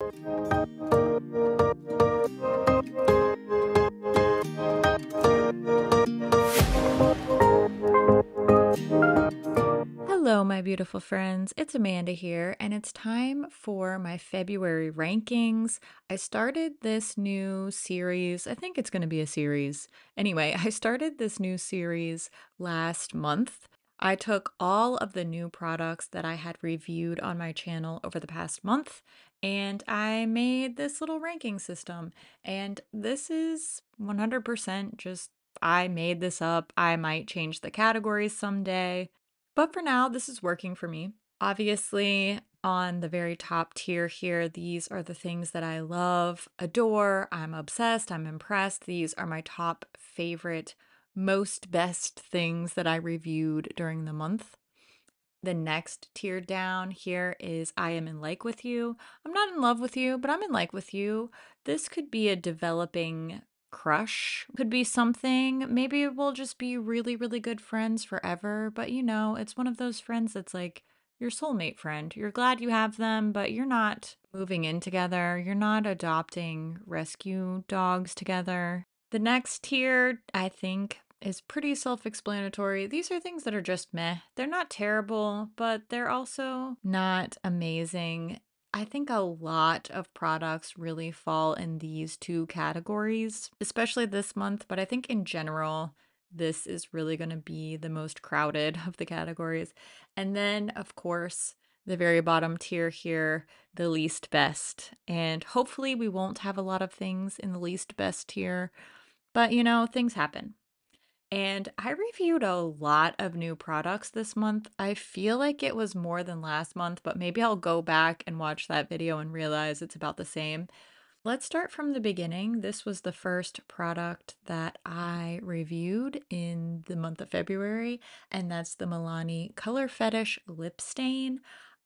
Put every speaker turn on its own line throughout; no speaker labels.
Hello, my beautiful friends. It's Amanda here, and it's time for my February rankings. I started this new series. I think it's going to be a series. Anyway, I started this new series last month. I took all of the new products that I had reviewed on my channel over the past month, and I made this little ranking system. And this is 100% just I made this up. I might change the categories someday. But for now, this is working for me. Obviously, on the very top tier here, these are the things that I love, adore, I'm obsessed, I'm impressed. These are my top favorite, most best things that I reviewed during the month. The next tier down here is I am in like with you. I'm not in love with you, but I'm in like with you. This could be a developing crush, could be something. Maybe we'll just be really, really good friends forever. But it's one of those friends that's like your soulmate friend. You're glad you have them, but you're not moving in together. You're not adopting rescue dogs together. The next tier, I think, is pretty self-explanatory. These are things that are just meh. They're not terrible, but they're also not amazing. I think a lot of products really fall in these two categories, especially this month, but I think in general, this is really going to be the most crowded of the categories. And then, of course, the very bottom tier here, the least best. And hopefully we won't have a lot of things in the least best tier, but things happen. And I reviewed a lot of new products this month. I feel like it was more than last month, but maybe I'll go back and watch that video and realize it's about the same. Let's start from the beginning. This was the first product that I reviewed in the month of February, and that's the Milani Color Fetish Lip Stain.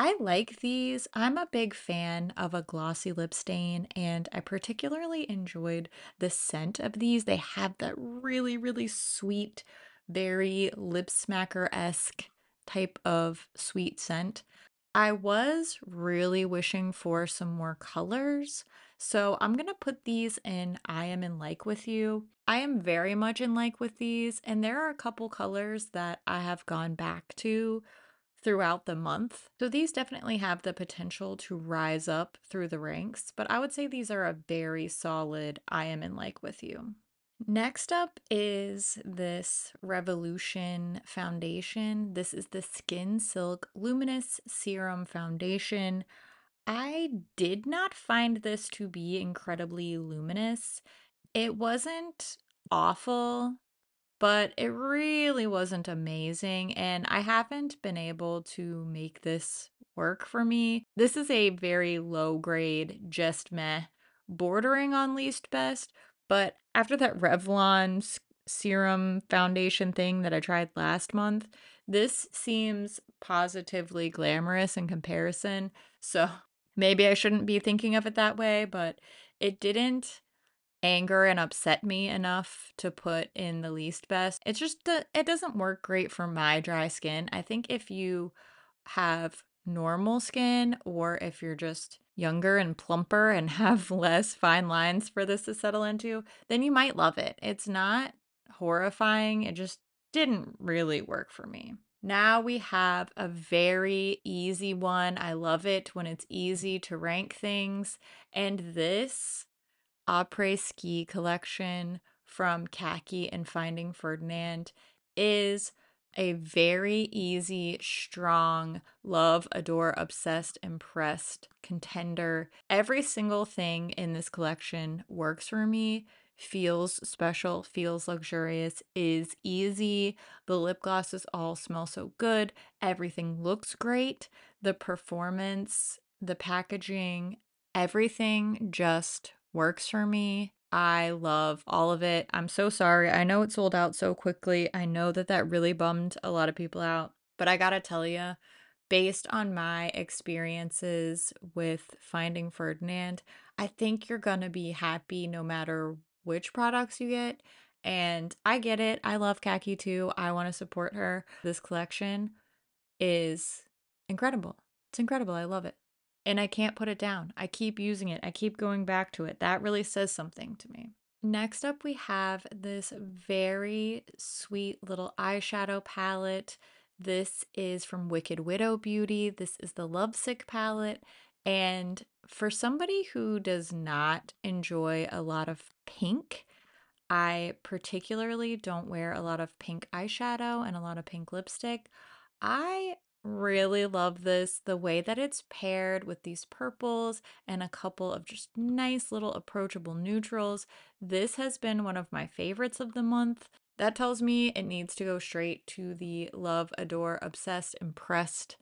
I like these. I'm a big fan of a glossy lip stain, and I particularly enjoyed the scent of these. They have that really, really sweet, very lip smacker-esque type of sweet scent. I was really wishing for some more colors, so I'm gonna put these in I am in like with you. I am very much in like with these, and there are a couple colors that I have gone back to throughout the month. So these definitely have the potential to rise up through the ranks, but I would say these are a very solid I am in like with you. Next up is this Revolution foundation. This is the Skin Silk Luminous Serum Foundation. I did not find this to be incredibly luminous. It wasn't awful, but it really wasn't amazing, and I haven't been able to make this work for me. This is a very low grade, just meh, bordering on least best, but after that Revlon serum foundation thing that I tried last month, this seems positively glamorous in comparison, so maybe I shouldn't be thinking of it that way, but it didn't anger and upset me enough to put in the least best. It's just that it doesn't work great for my dry skin. I think if you have normal skin or if you're just younger and plumper and have less fine lines for this to settle into, then you might love it. It's not horrifying. It just didn't really work for me. Now we have a very easy one. I love it when it's easy to rank things. And this Apres Ski collection from Kackie and Finding Ferdinand is a very easy, strong, love, adore, obsessed, impressed contender. Every single thing in this collection works for me, feels special, feels luxurious, is easy. The lip glosses all smell so good. Everything looks great. The performance, the packaging, everything just works for me. I love all of it. I'm so sorry. I know it sold out so quickly. I know that that really bummed a lot of people out. But I gotta tell you, based on my experiences with Finding Ferdinand, I think you're gonna be happy no matter which products you get. And I get it. I love Kackie too. I want to support her. This collection is incredible. It's incredible. I love it. and I can't put it down. I keep using it. I keep going back to it. That really says something to me. Next up, we have this very sweet little eyeshadow palette. This is from Wicked Widow Beauty. This is the Lovesick palette. And for somebody who does not enjoy a lot of pink, I particularly don't wear a lot of pink eyeshadow and a lot of pink lipstick. I really love this, the way that it's paired with these purples and a couple of just nice little approachable neutrals. This has been one of my favorites of the month. That tells me it needs to go straight to the love, adore, obsessed, impressed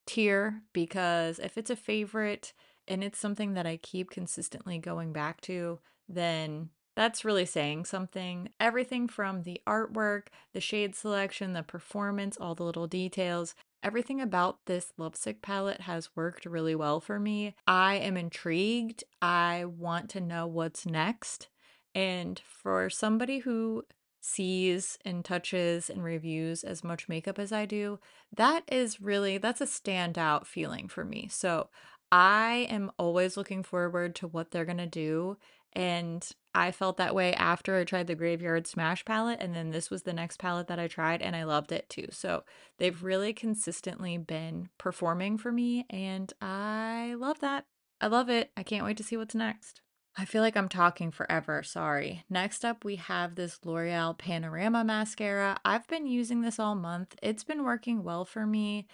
tier, because if it's a favorite and it's something that I keep consistently going back to, then that's really saying something. Everything from the artwork, the shade selection, the performance, all the little details, everything about this lipstick palette has worked really well for me. I am intrigued. I want to know what's next. And for somebody who sees and touches and reviews as much makeup as I do, that's a standout feeling for me. So I am always looking forward to what they're gonna do. And I felt that way after I tried the Graveyard Smash palette, and then this was the next palette that I tried, and I loved it too. So they've really consistently been performing for me, and I love that. I love it. I can't wait to see what's next. I feel like I'm talking forever, sorry. Next up, we have this L'Oreal Panorama Mascara. I've been using this all month. It's been working well for me.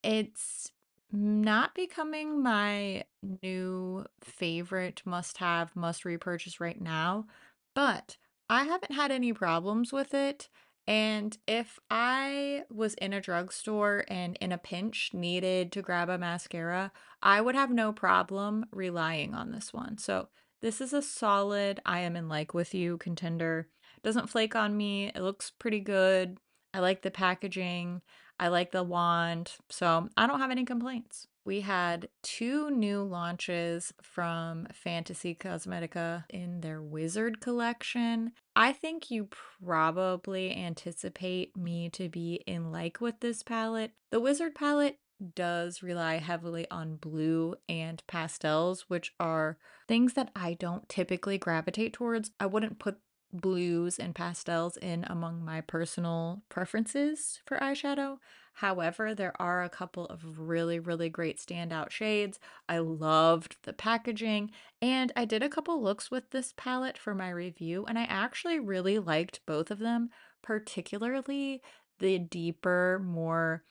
It's not becoming my new favorite must have, must repurchase right now, but I haven't had any problems with it. And if I was in a drugstore and in a pinch needed to grab a mascara, I would have no problem relying on this one. So this is a solid I am in like with you contender. Doesn't flake on me. It looks pretty good. I like the packaging. I like the wand, so I don't have any complaints. We had two new launches from Fantasy Cosmetica in their Wizard collection. I think you probably anticipate me to be in like with this palette. The Wizard palette does rely heavily on blue and pastels, which are things that I don't typically gravitate towards. I wouldn't put blues and pastels in among my personal preferences for eyeshadow. However, there are a couple of really, really great standout shades. I loved the packaging, and I did a couple looks with this palette for my review, and I actually really liked both of them, particularly the deeper, more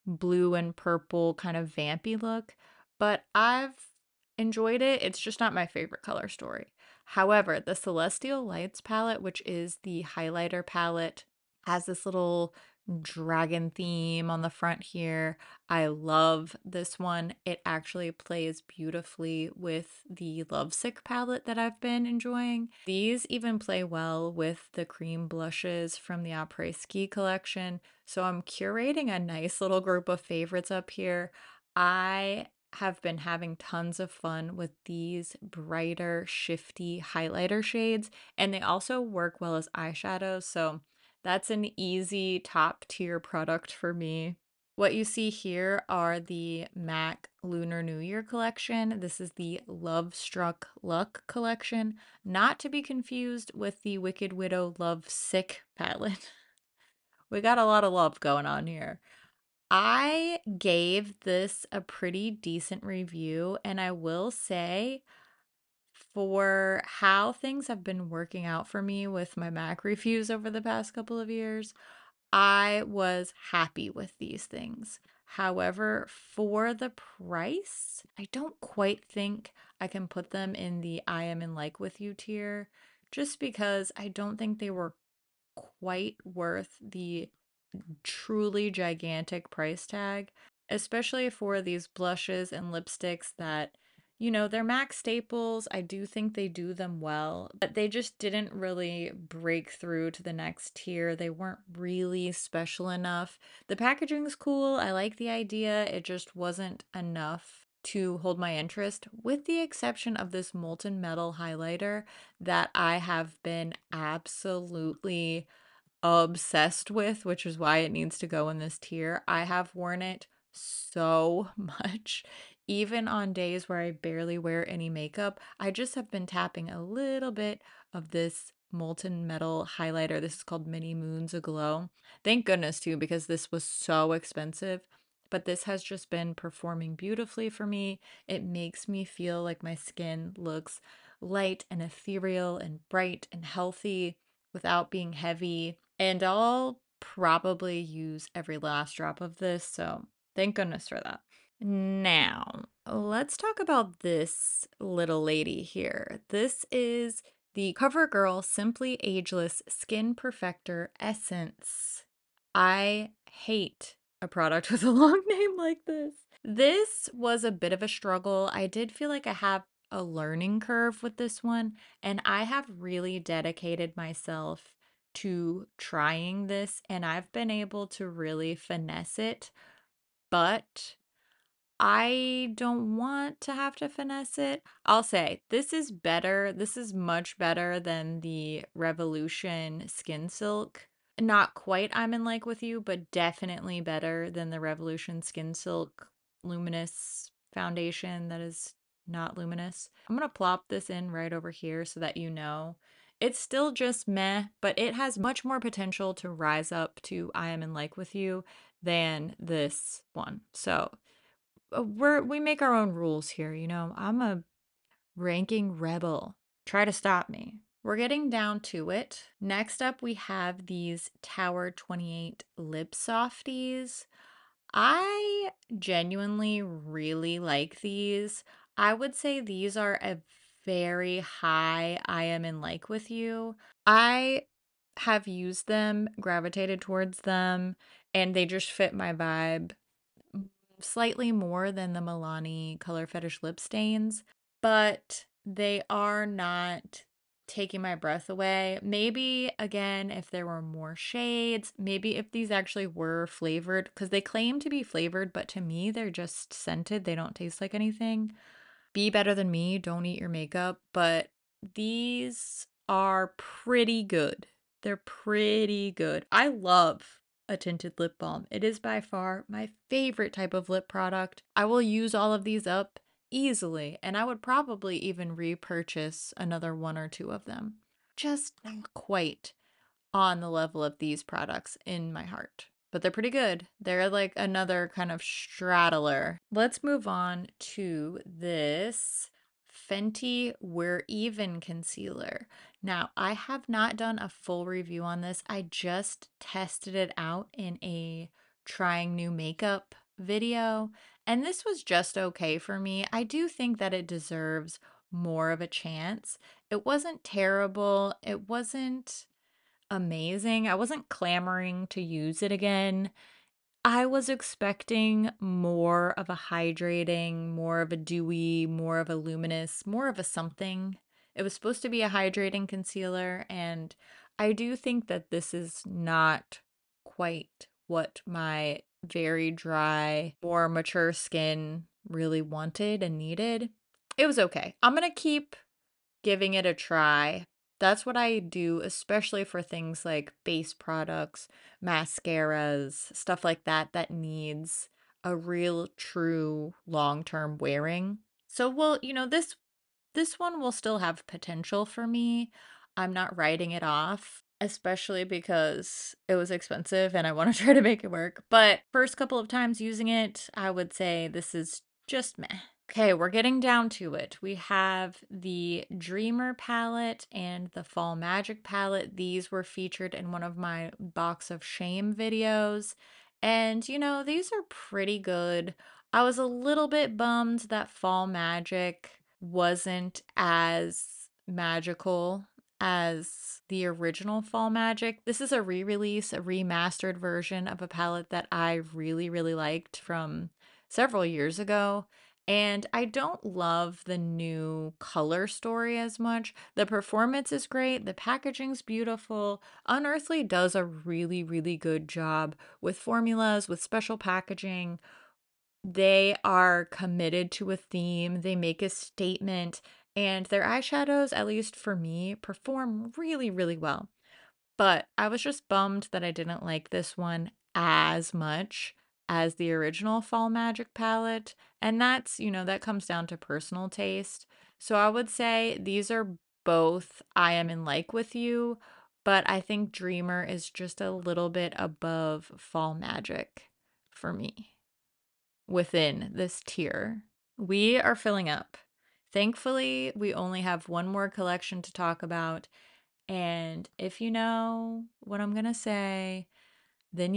blue and purple kind of vampy look. But I've enjoyed it. It's just not my favorite color story. However, the Celestial Lights palette, which is the highlighter palette, has this little dragon theme on the front here. I love this one. It actually plays beautifully with the Lovesick palette that I've been enjoying. These even play well with the cream blushes from the Apres Ski collection. So I'm curating a nice little group of favorites up here. I have been having tons of fun with these brighter, shifty highlighter shades, and they also work well as eyeshadows. So that's an easy top tier product for me. What you see here are the MAC Lunar New Year collection. This is the Love Struck Luck collection, not to be confused with the Wicked Widow Love Sick palette. We got a lot of love going on here. I gave this a pretty decent review, and I will say, for how things have been working out for me with my MAC reviews over the past couple of years, I was happy with these things. However, for the price, I don't quite think I can put them in the I am in like with you tier, just because I don't think they were quite worth the truly gigantic price tag, especially for these blushes and lipsticks that, they're MAC staples. I do think they do them well, but they just didn't really break through to the next tier. They weren't really special enough. The packaging's cool. I like the idea. It just wasn't enough to hold my interest, with the exception of this molten metal highlighter that I have been absolutely obsessed with, which is why it needs to go in this tier. I have worn it so much. Even on days where I barely wear any makeup, I just have been tapping a little bit of this molten metal highlighter. This is called Mini Moons Aglow. Thank goodness, too, because this was so expensive. But this has just been performing beautifully for me. It makes me feel like my skin looks light and ethereal and bright and healthy without being heavy. And I'll probably use every last drop of this, so thank goodness for that. Now, let's talk about this little lady here. This is the CoverGirl Simply Ageless Skin Perfector Essence. I hate a product with a long name like this. This was a bit of a struggle. I did feel like I have a learning curve with this one, and I have really dedicated myself to trying this, and I've been able to really finesse it, but I don't want to have to finesse it. I'll say this is better. This is much better than the Revolution Skin Silk. Not quite I'm in like with you, but definitely better than the Revolution Skin Silk Luminous foundation that is not luminous. I'm going to plop this in right over here so that you know. It's still just meh, but it has much more potential to rise up to I am in like with you than this one. So we make our own rules here, you know. I'm a ranking rebel. Try to stop me. We're getting down to it. Next up, we have these Tower 28 lip softies. I genuinely really like these. I would say these are a very high I am in like with you. I have used them, gravitated towards them, and they just fit my vibe slightly more than the Milani Color Fetish lip stains, but they are not taking my breath away. Maybe again, if there were more shades, maybe if these actually were flavored, because they claim to be flavored, but to me, they're just scented. They don't taste like anything. Be better than me, don't eat your makeup, but these are pretty good. They're pretty good. I love a tinted lip balm. It is by far my favorite type of lip product. I will use all of these up easily, and I would probably even repurchase another one or two of them. Just not quite on the level of these products in my heart. But they're pretty good. They're like another kind of straddler. Let's move on to this Fenty We're Even concealer. Now, I have not done a full review on this. I just tested it out in a trying new makeup video, and this was just okay for me. I do think that it deserves more of a chance. It wasn't terrible. It wasn't amazing. I wasn't clamoring to use it again. I was expecting more of a hydrating, more of a dewy, more of a luminous, more of a something. It was supposed to be a hydrating concealer, and I do think that this is not quite what my very dry, more mature skin really wanted and needed. It was okay. I'm gonna keep giving it a try. That's what I do, especially for things like base products, mascaras, stuff like that, that needs a real, true, long-term wearing. So, well, this one will still have potential for me. I'm not writing it off, especially because it was expensive and I want to try to make it work. But first couple of times using it, I would say this is just meh. Okay, we're getting down to it. We have the Dreamer palette and the Fall Magic palette. These were featured in one of my Box of Shame videos. And, these are pretty good. I was a little bit bummed that Fall Magic wasn't as magical as the original Fall Magic. This is a re-release, a remastered version of a palette that I really, really liked from several years ago. And I don't love the new color story as much. The performance is great, the packaging's beautiful. Unearthly does a really, really good job with formulas, with special packaging. They are committed to a theme, they make a statement, and their eyeshadows, at least for me, perform really, really well. But I was just bummed that I didn't like this one as much as the original Fall Magic palette. And that's, that comes down to personal taste. So I would say these are both I am in like with you, but I think Dreamer is just a little bit above Fall Magic for me within this tier. We are filling up. Thankfully, we only have one more collection to talk about. And if you know what I'm going to say, then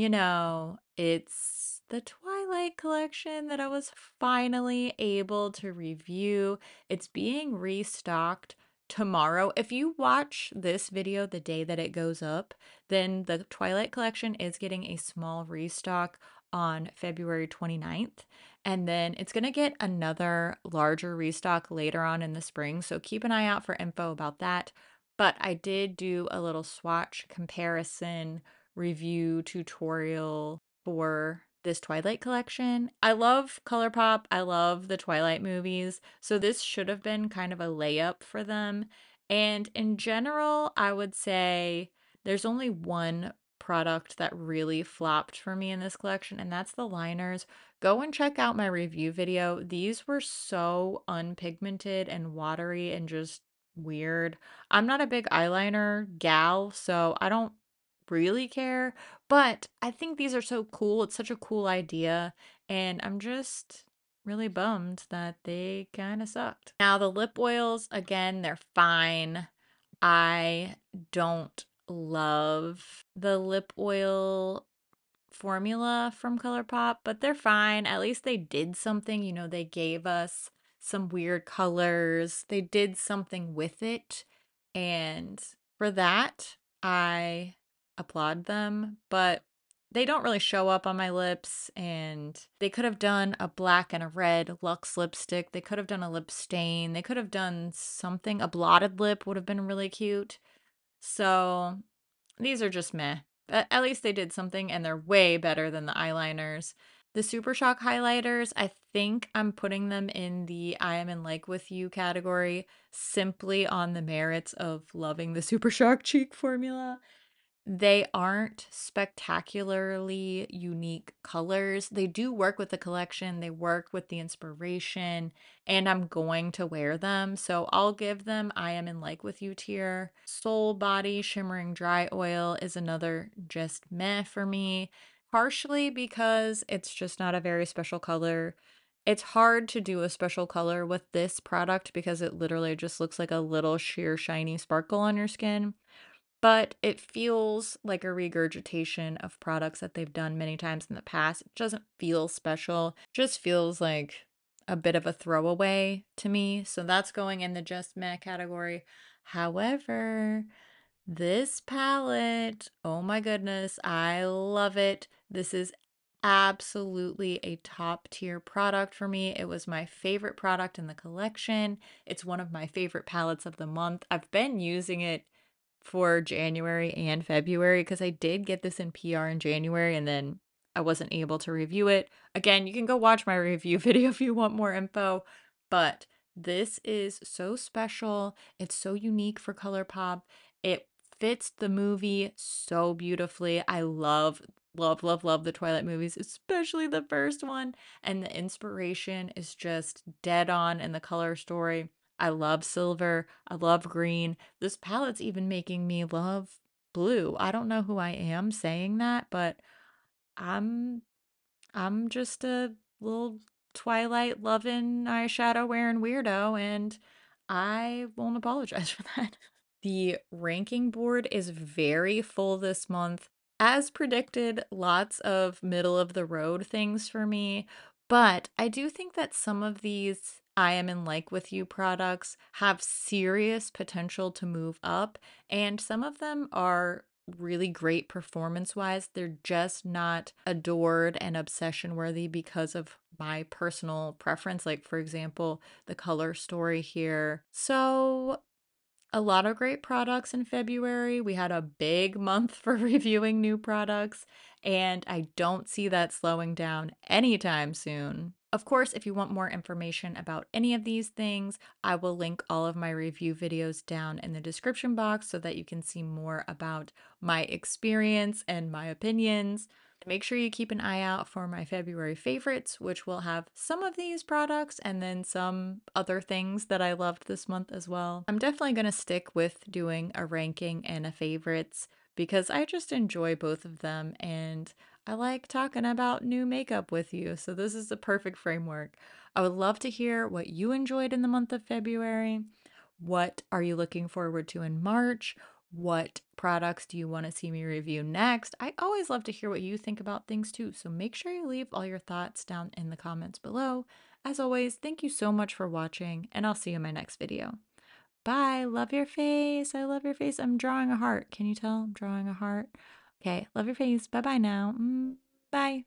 it's the Twilight collection that I was finally able to review. It's being restocked tomorrow. If you watch this video the day that it goes up, then the Twilight collection is getting a small restock on February 29th. And then it's going to get another larger restock later on in the spring. So keep an eye out for info about that. But I did do a little swatch comparison review tutorial for this Twilight collection. I love ColourPop. I love the Twilight movies. So this should have been kind of a layup for them. And in general, I would say there's only one product that really flopped for me in this collection, and that's the liners. Go and check out my review video. These were so unpigmented and watery and just weird. I'm not a big eyeliner gal, so I don't really care, but I think these are so cool. It's such a cool idea, and I'm just really bummed that they kind of sucked. Now, the lip oils, again, they're fine. I don't love the lip oil formula from ColourPop, but they're fine. At least they did something. They gave us some weird colors. They did something with it. And for that, I applaud them. But they don't really show up on my lips. And they could have done a black and a red Luxe lipstick. They could have done a lip stain. They could have done something. A blotted lip would have been really cute. So these are just meh. At least they did something, and they're way better than the eyeliners. The Super Shock highlighters, I think I'm putting them in the I am in like with you category simply on the merits of loving the Super Shock cheek formula. They aren't spectacularly unique colors. They do work with the collection, they work with the inspiration, and I'm going to wear them. So I'll give them I am in like with you tier. Soul Body Shimmering Dry Oil is another just meh for me, partially because it's just not a very special color. It's hard to do a special color with this product because it literally just looks like a little sheer shiny sparkle on your skin, but it feels like a regurgitation of products that they've done many times in the past. It doesn't feel special, it just feels like a bit of a throwaway to me. So that's going in the just meh category. However, this palette, oh my goodness, I love it. This is absolutely a top tier product for me. It was my favorite product in the collection. It's one of my favorite palettes of the month. I've been using it for January and February because I did get this in PR in January and then I wasn't able to review it. Again, you can go watch my review video if you want more info, but this is so special. It's so unique for ColourPop. It fits the movie so beautifully. I love, love, love, love the Twilight movies, especially the first one. And the inspiration is just dead on in the color story. I love silver. I love green. This palette's even making me love blue. I don't know who I am saying that, but I'm I'm just a little Twilight loving eyeshadow wearing weirdo, and I won't apologize for that. The ranking board is very full this month. As predicted, lots of middle of the road things for me, but I do think that some of these I am in like with you products have serious potential to move up, and some of them are really great performance wise. They're just not adored and obsession worthy because of my personal preference, like, for example, the color story here. So a lot of great products in February. We had a big month for reviewing new products, and I don't see that slowing down anytime soon. Of course, if you want more information about any of these things, I will link all of my review videos down in the description box so that you can see more about my experience and my opinions. Make sure you keep an eye out for my February favorites, which will have some of these products and then some other things that I loved this month as well. I'm definitely going to stick with doing a ranking and a favorites because I just enjoy both of them and I like talking about new makeup with you. So this is the perfect framework. I would love to hear what you enjoyed in the month of February. What are you looking forward to in March? What products do you want to see me review next? I always love to hear what you think about things too, so make sure you leave all your thoughts down in the comments below. As always, thank you so much for watching, and I'll see you in my next video. Bye! Love your face! I love your face. I'm drawing a heart. Can you tell? I'm drawing a heart. Okay, love your face. Bye-bye now. Bye!